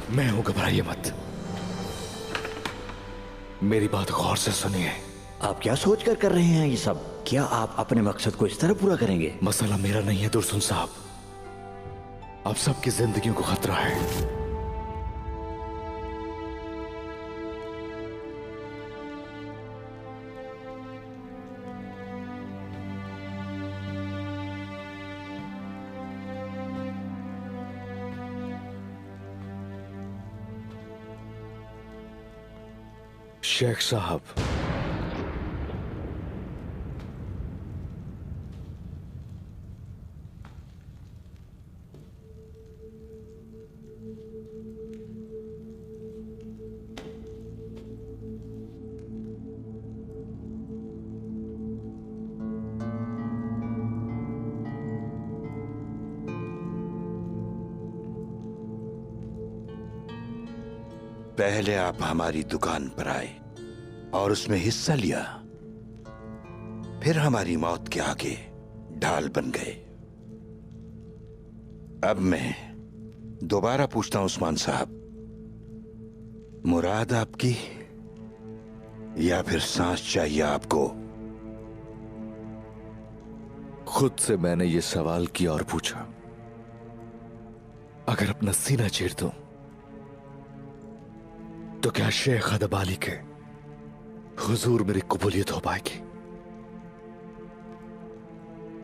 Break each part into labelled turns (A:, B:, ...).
A: मैं हूं, घबराइए मत। मेरी बात गौर से सुनिए।
B: आप क्या सोच कर रहे हैं ये सब? क्या आप अपने मकसद को इस तरह पूरा करेंगे?
A: मसला मेरा नहीं है दुर्सुन साहब, आप सबकी जिंदगियों को खतरा है। शेख साहब,
C: पहले आप हमारी दुकान पर आए और उसमें हिस्सा लिया, फिर हमारी मौत के आगे ढाल बन गए। अब मैं दोबारा पूछता हूं उस्मान साहब, मुराद आपकी या फिर सांस चाहिए आपको?
A: खुद से मैंने ये सवाल किया और पूछा, अगर अपना सीना चीर दूं तो क्या शेख अदबाली के हुजूर मेरी कबूलियत हो पाएगी?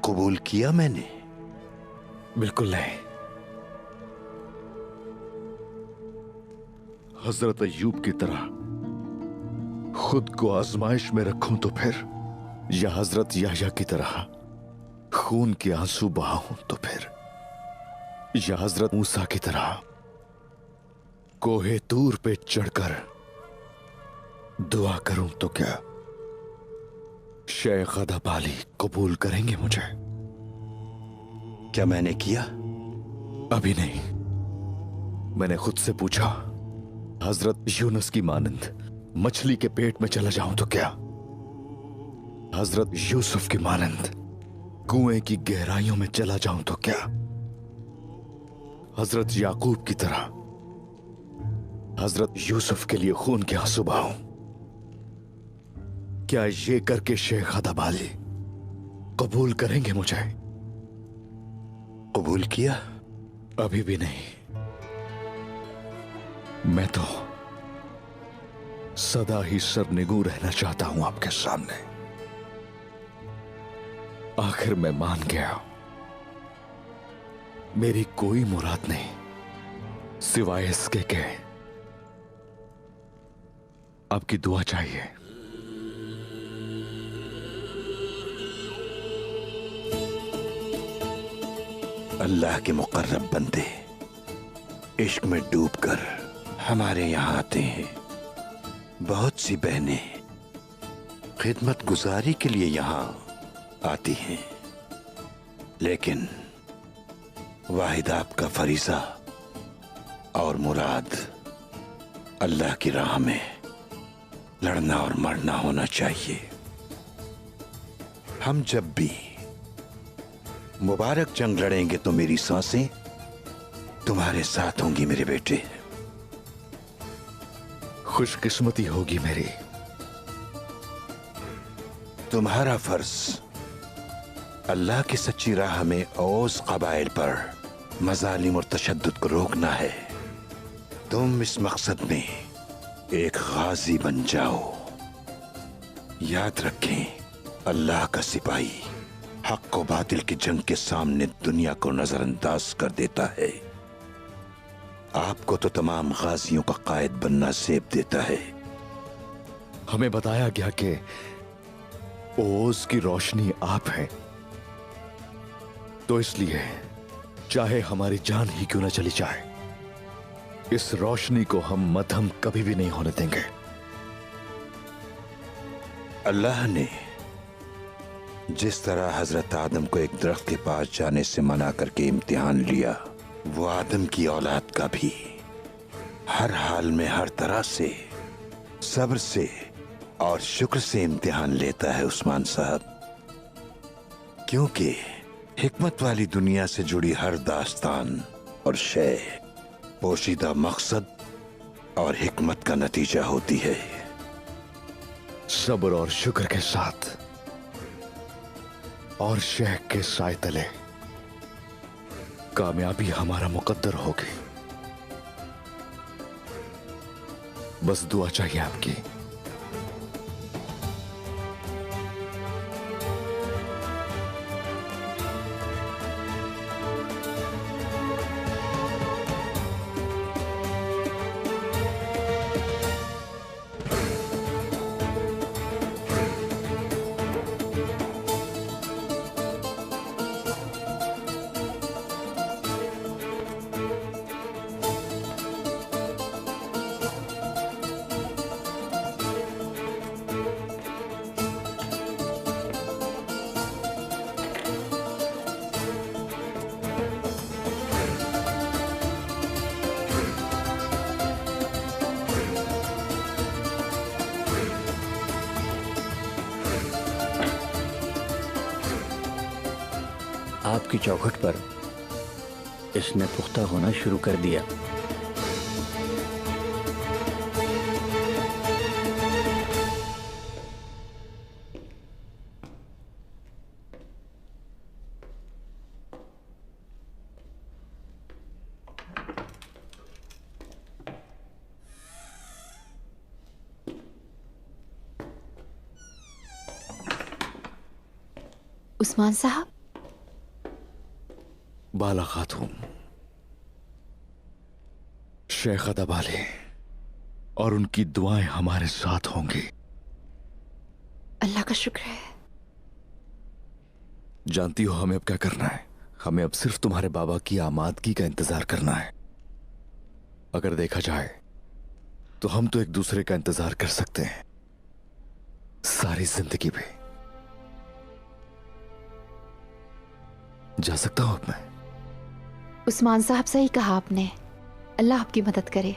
C: कबूल किया मैंने?
A: बिल्कुल नहीं। हजरत अय्यूब की तरह खुद को आजमाइश में रखूं तो फिर, या हजरत याह्या की तरह खून के आंसू बहाऊं तो फिर, या हजरत मूसा की तरह कोहे तूर पे चढ़कर दुआ करूं तो क्या शेख अदबाली कबूल करेंगे मुझे?
C: क्या मैंने किया?
A: अभी नहीं। मैंने खुद से पूछा, हजरत यूनुस की मानंद मछली के पेट में चला जाऊं तो क्या, हजरत यूसुफ की मानंद कुएं की गहराइयों में चला जाऊं तो क्या, हजरत याकूब की तरह हजरत यूसुफ के लिए खून के आंसू बहाऊं? क्या ये करके शेख अदबाली कबूल करेंगे मुझे?
C: कबूल किया?
A: अभी भी नहीं। मैं तो सदा ही सरनिगू रहना चाहता हूं आपके सामने। आखिर मैं मान गया, मेरी कोई मुराद नहीं सिवाय इसके के आपकी दुआ चाहिए।
C: अल्लाह के मुकर्रब बंदे इश्क में डूबकर हमारे यहां आते हैं। बहुत सी बहनें खिदमत गुजारी के लिए यहां आती हैं, लेकिन वाहिद आपका फरीजा और मुराद अल्लाह की राह में लड़ना और मरना होना चाहिए। हम जब भी मुबारक जंग लड़ेंगे तो मेरी सांसें तुम्हारे साथ होंगी मेरे बेटे।
A: खुशकिस्मती होगी मेरी।
C: तुम्हारा फर्ज अल्लाह की सच्ची राह में औस कबाइल पर मजालिम और तशद्दुद को रोकना है। तुम इस मकसद में एक गाजी बन जाओ। याद रखें, अल्लाह का सिपाही हक और बातिल की जंग के सामने दुनिया को नजरअंदाज कर देता है। आपको तो तमाम गाजियों का कायद बनना सेब देता है।
A: हमें बताया गया कि ओस की रोशनी आप हैं, तो इसलिए चाहे हमारी जान ही क्यों न चली जाए, इस रोशनी को हम मध्यम कभी भी नहीं होने देंगे।
C: अल्लाह ने जिस तरह हजरत आदम को एक दरख्त के पास जाने से मना करके इम्तिहान लिया, वो आदम की औलाद का भी हर हाल में हर तरह से सब्र से और शुक्र से इम्तिहान लेता है उस्मान साहब। क्योंकि हिकमत वाली दुनिया से जुड़ी हर दास्तान और शय पोशीदा मकसद और हिकमत का नतीजा होती है।
A: सब्र और शुक्र के साथ और शेख के साए तले कामयाबी हमारा मुकद्दर होगी। बस दुआ चाहिए आपकी।
B: आपकी चौखट पर इसने पुख्ता होना शुरू कर दिया।
D: उस्मान साहब।
A: बाला खातून, शेख अदबाले और उनकी दुआएं हमारे साथ होंगी।
D: अल्लाह का शुक्र है।
A: जानती हो हमें अब क्या करना है? हमें अब सिर्फ तुम्हारे बाबा की आमादगी का इंतजार करना है। अगर देखा जाए तो हम तो एक दूसरे का इंतजार कर सकते हैं सारी जिंदगी में। जा सकता हूं अब मैं?
D: उस्मान साहब, सही कहा आपने। अल्लाह आपकी मदद करे।